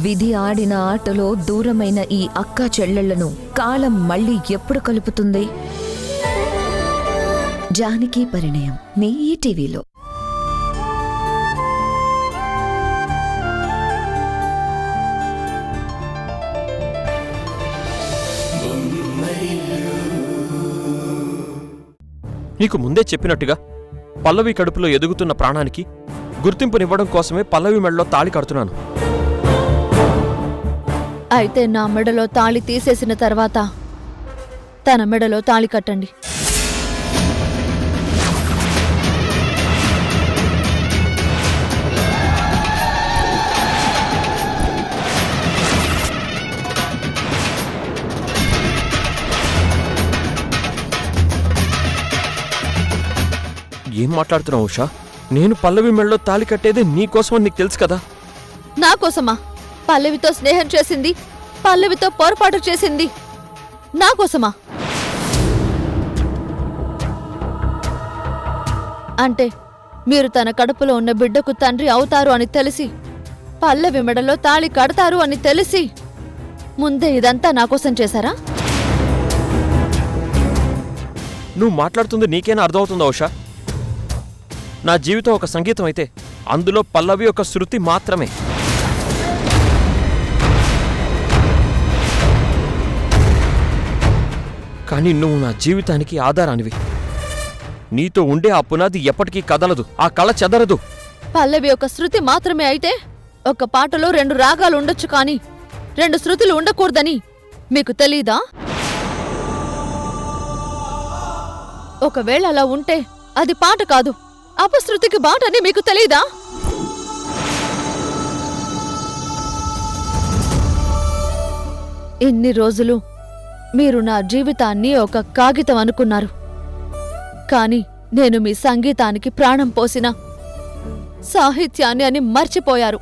విధి ఆడిన ఆటలో దూరమైన ఈ అక్కా చెల్లెళ్లను కాలం మళ్ళీ ఎప్పుడు కలుపుతుంది? జానకి పరిణయం మీ ఈటీవీలో. నీకు ముందే చెప్పినట్టుగా పల్లవి కడుపులో ఎదుగుతున్న ప్రాణానికి గుర్తింపునివ్వడం కోసమే పల్లవి మెడలో తాళి కడుతున్నాను. అయితే నా మెడలో తాళి తీసేసిన తర్వాత తన మెడలో తాళి కట్టండి. ఏం మాట్లాడుతున్నావు ఉషా? నేను పల్లవి మెడలో తాళి కట్టేదే నీకోసమని నీకు తెలుసు కదా. నా కోసమా? పల్లవితో స్నేహం చేసింది, పల్లవితో పొరపాటు చేసింది నా కోసమా? అంటే మీరు తన కడుపులో ఉన్న బిడ్డకు తండ్రి అవుతారు అని తెలిసి, పల్లవి మెడలో తాళి కడతారు అని తెలిసి ముందే ఇదంతా నా కోసం చేశారా? నువ్వు మాట్లాడుతుంది నీకేనా అర్థమవుతుందా ఉషా? నా జీవితం ఒక సంగీతం అయితే అందులో పల్లవి ఒక శృతి మాత్రమే. కానీ నువ్వు నా జీవితానికి ఆధారానివి. నీతో ఉండే ఆ పునాది ఎప్పటికీ కదలదు, ఆ కళ చెదరదు. పల్లవి ఒక శృతి మాత్రమే అయితే ఒక పాటలో 2 రాగాలు ఉండొచ్చు, కానీ 2 శృతులు ఉండకూడదని మీకు తెలీదా? ఒకవేళ అలా ఉంటే అది పాట కాదు, అపశృతికి బాటని మీకు తెలీదా? ఇన్ని రోజులు మీరు నా జీవితాన్ని ఒక కాగితం అనుకున్నారు, కాని నేను మీ సంగీతానికి ప్రాణం పోసిన సాహిత్యాన్ని అని మర్చిపోయారు.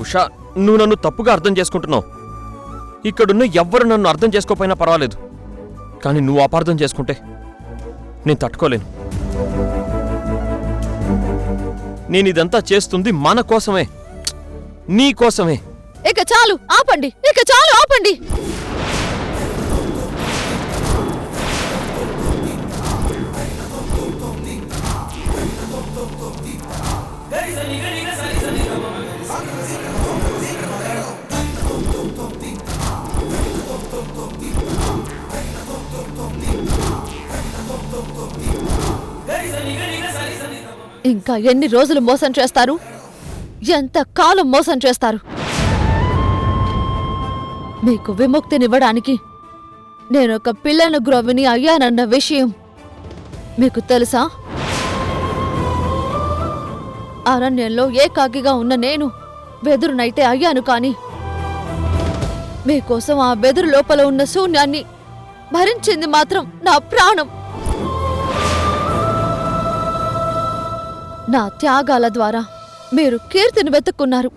ఉషా, నువ్వు నన్ను తప్పుగా అర్థం చేసుకుంటున్నావు. ఇక్కడున్న ఎవ్వరు నన్ను అర్థం చేసుకోపోయినా పర్వాలేదు, కానీ నువ్వు అపార్థం చేసుకుంటే నేను తట్టుకోలేను. నేనిదంతా చేస్తుంది మన కోసమే, నీ కోసమే. ఇక చాలు ఆపండి, ఇక చాలు ఆపండి. ఇంకా ఎన్ని రోజులు మోసం చేస్తారు? ఎంత కాలం మోసం చేస్తారు? మీకు విముక్తినివ్వడానికి నేనొక పిల్లను గ్రోవిని అయ్యానన్న విషయం మీకు తెలుసా? అరణ్యంలో ఏకాకిగా ఉన్న నేను వెదురునైతే అయ్యాను, కాని మీకోసం ఆ వెదురు లోపల ఉన్న శూన్యాన్ని భరించింది మాత్రం నా ప్రాణం. నా త్యాగాల ద్వారా మీరు కీర్తిని వెతుక్కున్నారు.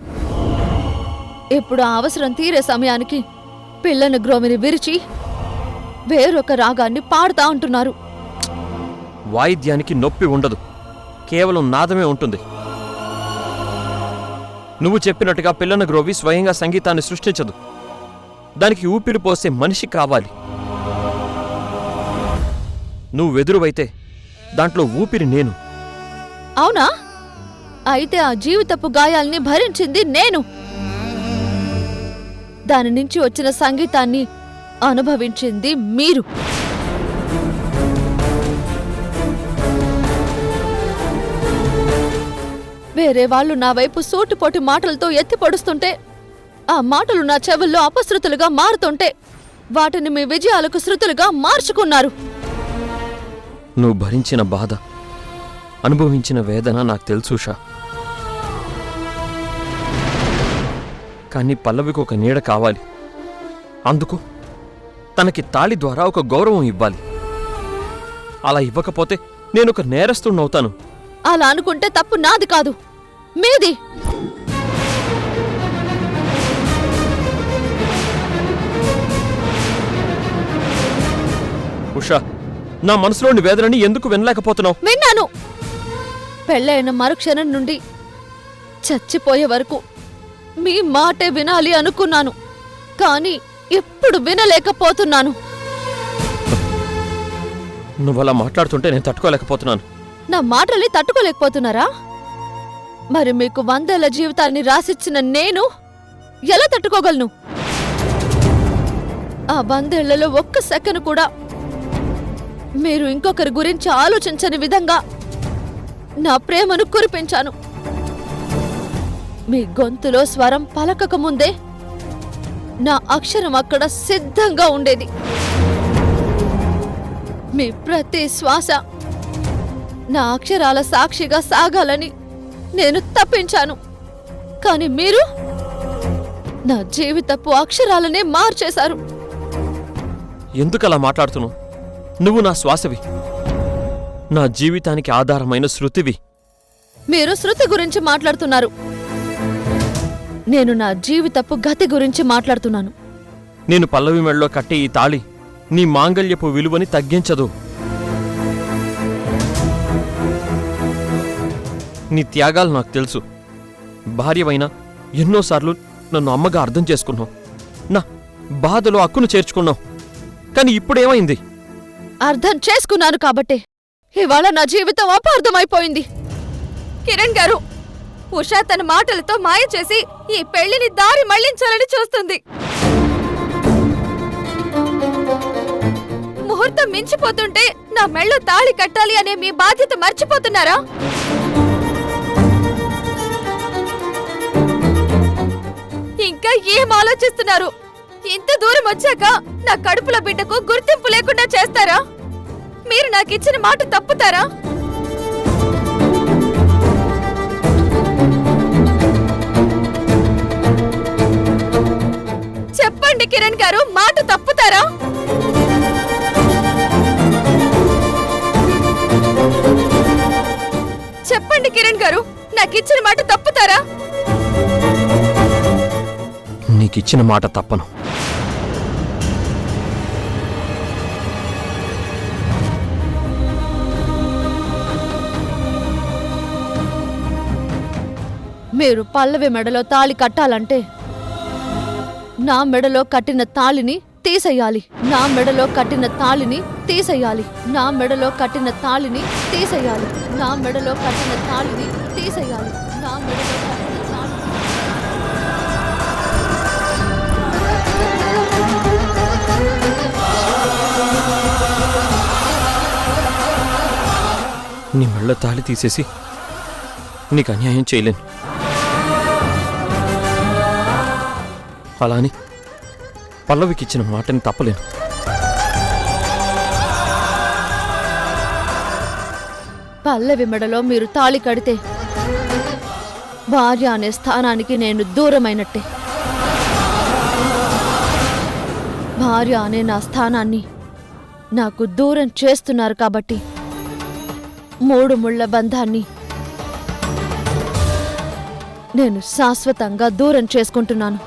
ఇప్పుడు ఆ అవసరం తీరే సమయానికి పిల్లను గ్రోమిని విరిచి వేరొక రాగాన్ని పాడుతా ఉంటున్నారు. వాయిద్యానికి నొప్పి ఉండదు, కేవలం నాదమే ఉంటుంది. నువ్వు చెప్పినట్టుగా పిల్లన గ్రోవి స్వయంగా సంగీతాన్ని సృష్టించదు. దానికి ఊపిరి పోసే మనిషి కావాలి. నువ్వు వెదురువైతే దాంట్లో ఊపిరి నేను. అవునా? అయితే ఆ జీవితపు గాయాల్ని భరించింది నేను. దాని నుంచి వచ్చిన సంగీతాన్ని అనుభవించింది మీరు. వేరే వాళ్ళు నా వైపు సూటిపోటి మాటలతో ఎత్తి పొడుస్తుంటే, ఆ మాటలు నా చెవుల్లో అపశృతులుగా మారుతుంటే వాటిని మీ విజయాలకు శృతులుగా మార్చుకున్నారు. నువ్వు భరించిన బాధ, అనుభవించిన వేదన నాకు తెలుసు ఉషా. కానీ పల్లవికి ఒక నీడ కావాలి. అందుకు తనకి తాళి ద్వారా ఒక గౌరవం ఇవ్వాలి. అలా ఇవ్వకపోతే నేనొక నేరస్తున్నవుతాను. అలా అనుకుంటే తప్పు నాది కాదు, మీది. ఉషా, నా మనసులోని వేదనని ఎందుకు వినలేకపోతున్నావు? విన్నాను. పెళ్ళైన మరుక్షణం నుండి చచ్చిపోయే వరకు మీ మాటే వినాలి అనుకున్నాను, కానీ ఇప్పుడు వినలేకపోతున్నాను. నువ్వలా మాట్లాడుతుంటే నేను తట్టుకోలేకపోతున్నాను. నా మాటల్ని తట్టుకోలేకపోతున్నారా? మరి మీకు 100 ఏళ్ల జీవితాన్ని రాసిచ్చిన నేను ఎలా తట్టుకోగలను? ఆ 100 ఏళ్లలో ఒక్క సెకను కూడా మీరు ఇంకొకరి గురించి ఆలోచించని విధంగా నా ప్రేమను కురిపించాను. మీ గొంతులో స్వరం పలకకముందే నా అక్షరం అక్కడ సిద్ధంగా ఉండేది. మీ ప్రతి శ్వాస నా అక్షరాల సాక్షిగా సాగాలని నేను తప్పించాను. కాని మీరు నా జీవితపు అక్షరాలనే మార్చేశారు. ఎందుకలా మాట్లాడుతున్నావు? నువ్వు నా శ్వాసవి, నా జీవితానికి ఆధారమైన శృతివి. మీరు శృతి గురించి మాట్లాడుతున్నారు, నేను నా జీవితపు గతి గురించి మాట్లాడుతున్నాను. నేను పల్లవి మెడలో కట్టే ఈ తాళి నీ మాంగల్యపు విలువని తగ్గించదు. నీ త్యాగాలు నాకు తెలుసు. భార్యవైనా ఎన్నోసార్లు నన్ను అమ్మగా అర్థం చేసుకున్నావు, నా బాధలో హక్కును చేర్చుకున్నావు. కానీ ఇప్పుడేమైంది? అర్థం చేసుకున్నాను కాబట్టే ఇవాళ నా జీవితం అపార్థమైపోయింది. కిరణ్ గారు, ఉషా తన మాటలతో మాయ చేసి ఈ పెళ్లిని దారి మళ్లించాలని చూస్తుంది. ముహూర్తం మించిపోతుంటే నా మెళ్ళో తాళి కట్టాలి అనే మీ బాధ్యత మర్చిపోతున్నారా? ఇంకా ఏం ఆలోచిస్తున్నారు? ఇంత దూరం వచ్చాక నా కడుపుల బిడ్డకు గుర్తింపు లేకుండా చేస్తారా? మీరు నాకిచ్చిన మాట తప్పుతారా? చెప్పండి కిరణ్ గారు, మాట తప్పుతారా? చెప్పండి కిరణ్ గారు, నాకిచ్చిన మాట తప్పుతారా? నీకిచ్చిన మాట తప్పను. మీరు పల్లవి మెడలో తాళి కట్టాలంటే నా మెడలో కట్టిన తాళిని తీసేయాలి. నా మెడలో కట్టిన తాళిని తీసేయాలి. నా మెడలో కట్టిన తాళిని తీసేయాలి. నా మెడలో కట్టిన తాళిని తీసేయాలి. నా మెడలో కట్టిన తాళిని. నీ మెళ్ళ తాళి తీసేసి నీకు అన్యాయం చేయలేను. అలాని పల్లవికిచ్చిన మాటని తప్పలేను. పల్లవి మెడలో మీరు తాళి కడితే భార్య అనే స్థానానికి నేను దూరమైనట్టే. భార్య అనే నా స్థానాన్ని నాకు దూరం చేస్తున్నారు కాబట్టి 3 ముళ్ళ బంధాన్ని నేను శాశ్వతంగా దూరం చేసుకుంటున్నాను.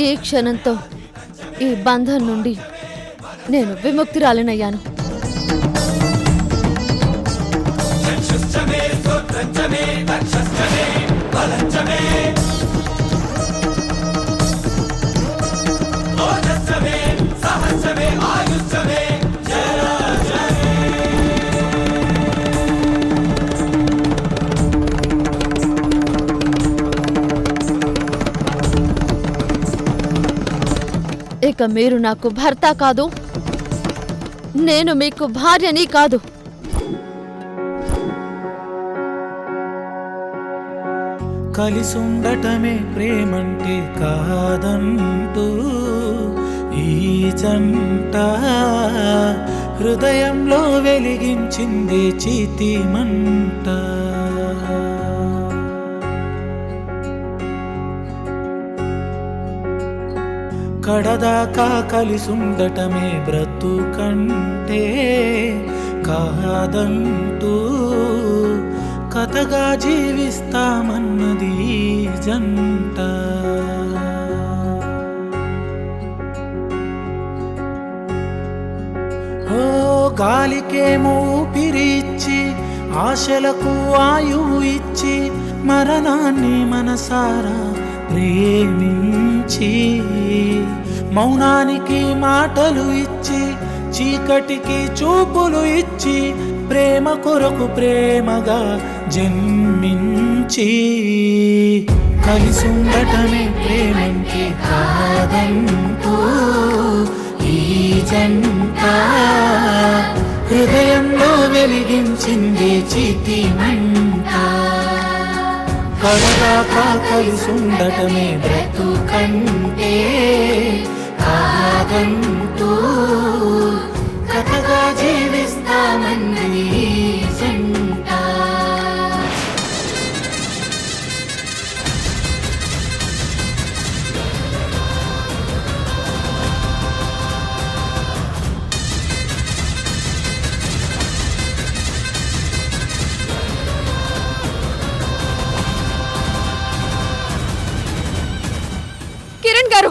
ఈ క్షణంతో ఈ బంధం నుండి నేను విముక్తురాలినయ్యాను. ఇక మీరు నాకు భర్త కాదు, నేను మీకు భార్యని కాదు. కలిసుండటమే ప్రేమంటే కాదంటూ ఈ జంట హృదయంలో వెలిగించింది చితిమంట. కడదాకా కలిసుండటమే బ్రతుకంటే కాదంటూ కథగా జీవిస్తామన్నది ఈ జంట. ఓ గాలికేమో ఊపిరిచ్చి ఆశలకు ఆయువు ఇచ్చి మరణాన్ని మనసారా ప్రేమించి మౌనానికి మాటలు ఇచ్చి చీకటికి చూపులు ఇచ్చి ప్రేమ కొరకు ప్రేమగా జన్మించి కలిసుండటమే ప్రేమంటే కాదంటూ ఈ జంట హృదయంలో వెలిగించింది చితిమంట. కడదాకా కలిసుండటమే బ్రతుకంటే కాదంటూ కథగా జీవిస్తామంది ఈ జంట. కిరణ్ గారు,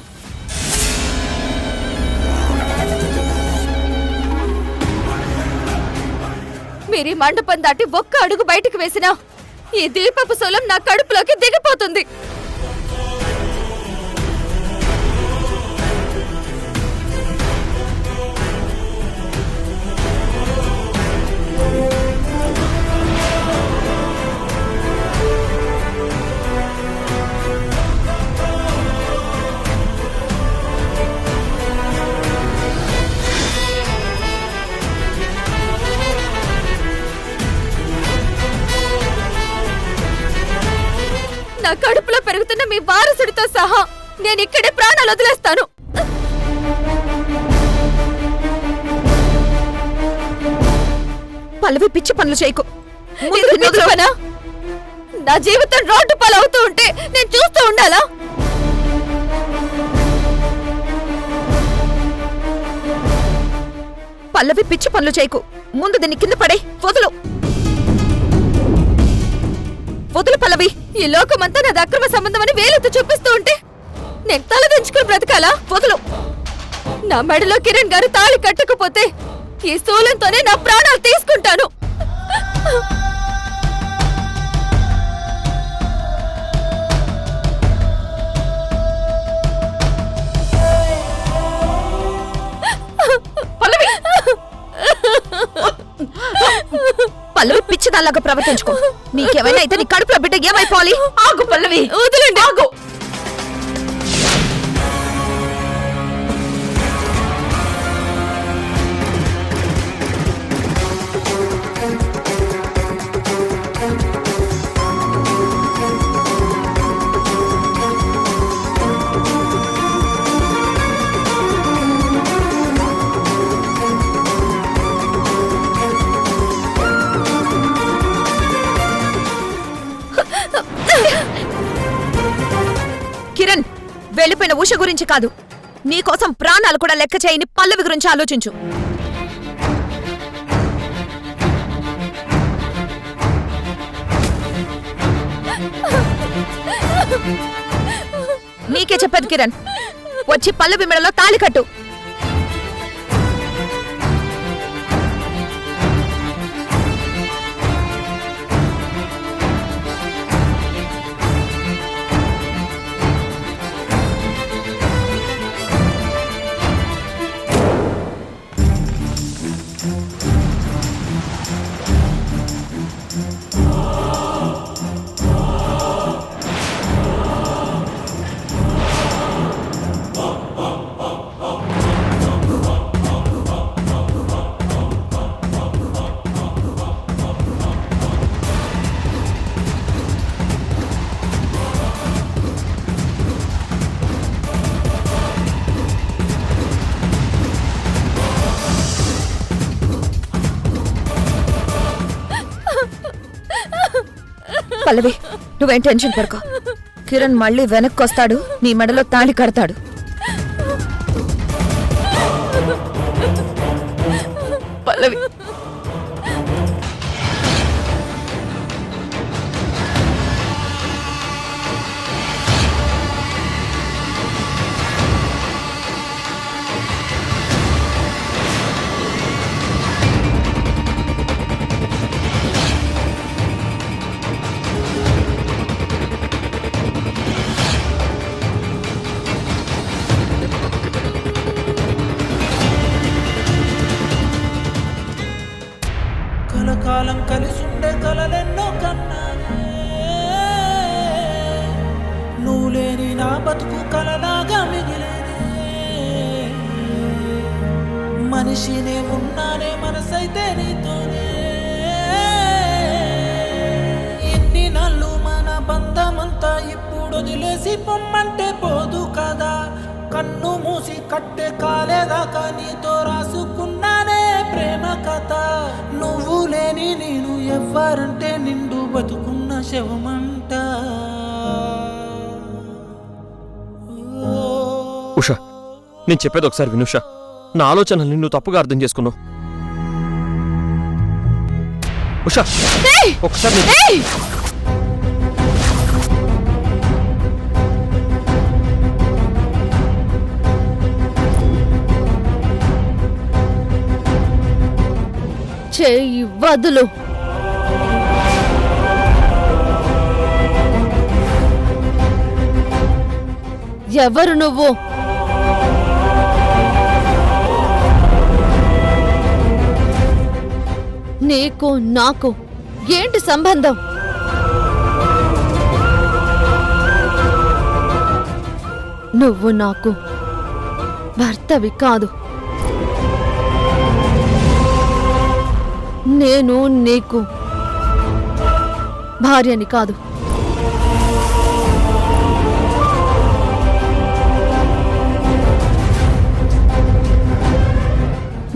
మీరు ఈ మండపం దాటి ఒక్క అడుగు బయటకు వేసినా ఈ దీపపు సోలం నా కడుపులోకి దిగిపోతుంది. నా కడుపులో పెరుగుతున్న మీ వారసుడితో సహా నేను ఇక్కడే ప్రాణాలు వదిలేస్తాను. పల్లవి పిచ్చి పనులు చేయకు. ఇది నిజమేనా? నా జీవితం రోడ్డు పాలవుతూ ఉంటే నేను చూస్తూ ఉండాలా? పల్లవి పిచ్చి పనులు చేయకు. ముందు దీన్ని కింద పడే. వదులు వదులు పల్లవి. ఈ లోకమంతా నాది అక్రమ సంబంధమని వేలెత్తి చూపిస్తూ ఉంటే నేను తలదించుకుని బ్రతకాలా? వదులు. నా మెడలో కిరణ్ గారు తాళి కట్టకపోతే ఈ స్థూలంతోనే నా ప్రాణాలు తీసుకుంటాను. పల్లవి పిచ్చిదాల్లాగా ప్రవర్తించుకో. నీకేమైనా అయితే నీ కడుపులో బిడ్డ ఏమైపోవాలి? ఆగు పల్లవి, వదిలేండి. ఆగు. కిరణ్, వెళ్ళిపోయిన ఉష గురించి కాదు, నీకోసం ప్రాణాలు కూడా లెక్క చేయని పల్లవి గురించి ఆలోచించు. నీకే చెప్పేది కిరణ్, వచ్చి పల్లవి మెడలో తాళి కట్టు. పల్లవి నువ్వేం టెన్షన్ పడుకో. కిరణ్ మళ్ళీ వెనక్కొస్తాడు, నీ మెడలో తాళి కడతాడు. పల్లవి కలకాలం కలిసుండే కలలెన్నో కన్నానే, నువ్వు లేని నా బతుకు కలలాగా మిగిలేనే. మనిషినే ఉన్నానే మనసైతే నీతోనే, ఎన్ని నాళ్ళు మన బంధమంతా ఇప్పుడు వదిలేసి పొమ్మంటే పోదు కదా. కన్ను మూసి కట్టే కాలేదాకా నీతో రాసుకున్నానే ప్రేమ కథ. నువ్వు లేని నేను ఎవ్వరంటే నిండు బతుకున్న శవమంట. ఉషా, నేను చెప్పేది ఒకసారి వినుషా. నా ఆలోచనల్ని నువ్వు తప్పుగా అర్థం చేసుకున్నావు. ఉషా, ఒకసారి చెయ్యి వదులు. ఎవరు నువ్వు? నీకు నాకు ఏంటి సంబంధం? నువ్వు నాకు భర్తవి కాదు, నేను నీకు భార్యని కాదు.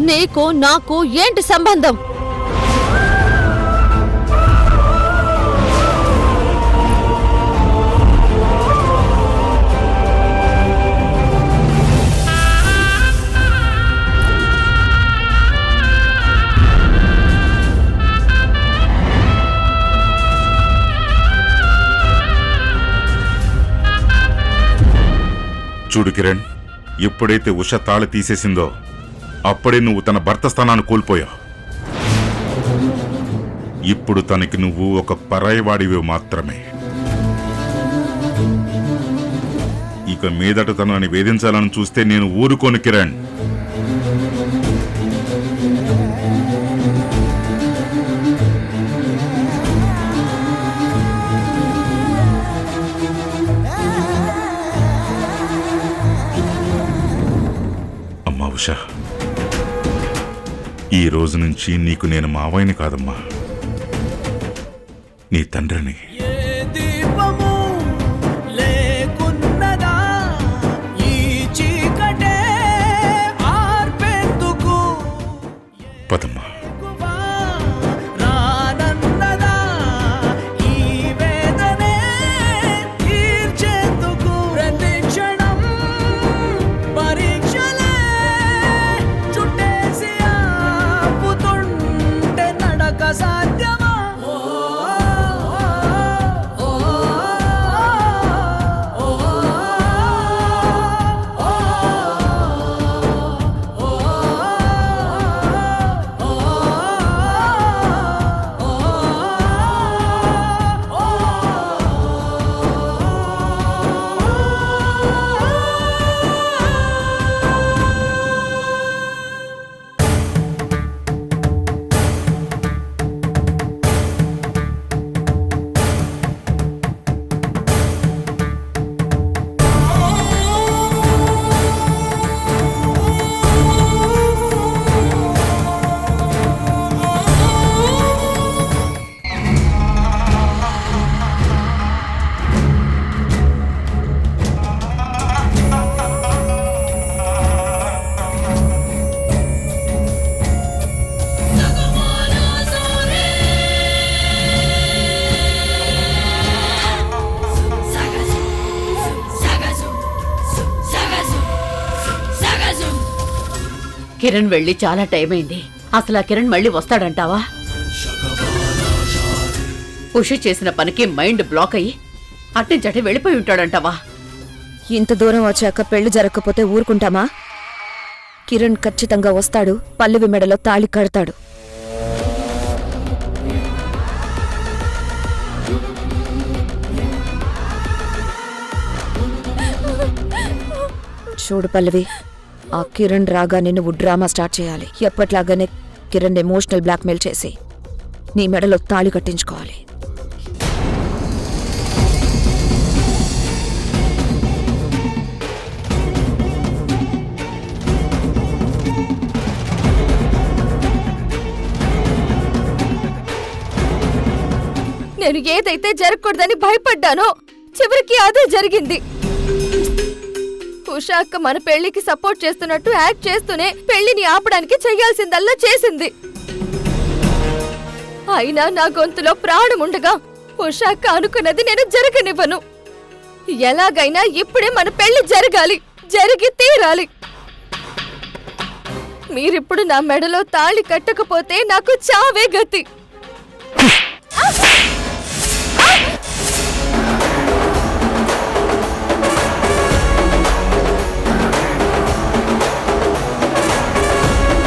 నీకు నాకు ఏంటి సంబంధం? చూడు కిరణ్, ఎప్పుడైతే ఉష తాళి తీసేసిందో అప్పుడే నువ్వు తన భర్త స్థానాన్ని కోల్పోయావు. ఇప్పుడు తనకి నువ్వు ఒక పరాయివాడివి మాత్రమే. ఇక మీదట తనని వేధించాలని చూస్తే నేను ఊరుకోను కిరణ్. అమ్మా ఉష, ఈ రోజు నుంచి నీకు నేను మావయ్యని కాదమ్మా, నీ తండ్రిని. పదమ్మా. కిరణ్ వెళ్ళి చాలా టైం అయింది. అసలు ఆ కిరణ్ మళ్ళీ వస్తాడంటావా? ఉష చేసిన పనికి మైండ్ బ్లాక్ అయ్యి అట్టించటే వెళ్ళిపోయి ఉంటాడంటావా? ఇంత దూరం వచ్చాక పెళ్లి జరగకపోతే ఊరుకుంటామా? కిరణ్ ఖచ్చితంగా వస్తాడు, పల్లవి మెడలో తాళి కడతాడు. చూడు పల్లవి, ఆ కిరణ్ రాగానే నువ్వు డ్రామా స్టార్ట్ చేయాలి. ఎప్పట్లాగానే కిరణ్ ఎమోషనల్ బ్లాక్మెయిల్ చేసి నీ మెడలో తాళి కట్టించుకోవాలి. నేను ఏదైతే జరగకూడదని భయపడ్డానో చివరికి అదే జరిగింది. ఉషా అక్క మన పెళ్లికి సపోర్ట్ చేస్తున్నట్టు యాక్ట్ చేస్తూనే పెళ్లిని ఆపడానికి చెయ్యాల్సిందల్లా చేసింది. అయినా నా గొంతులో ప్రాణం ఉండగా ఉషా అక్క అనుకున్నది నేను జరగనివ్వను. ఎలాగైనా ఇప్పుడే మన పెళ్లి జరగాలి, జరిగి తీరాలి. మీరిప్పుడు నా మెడలో తాళి కట్టకపోతే నాకు చావే గతి.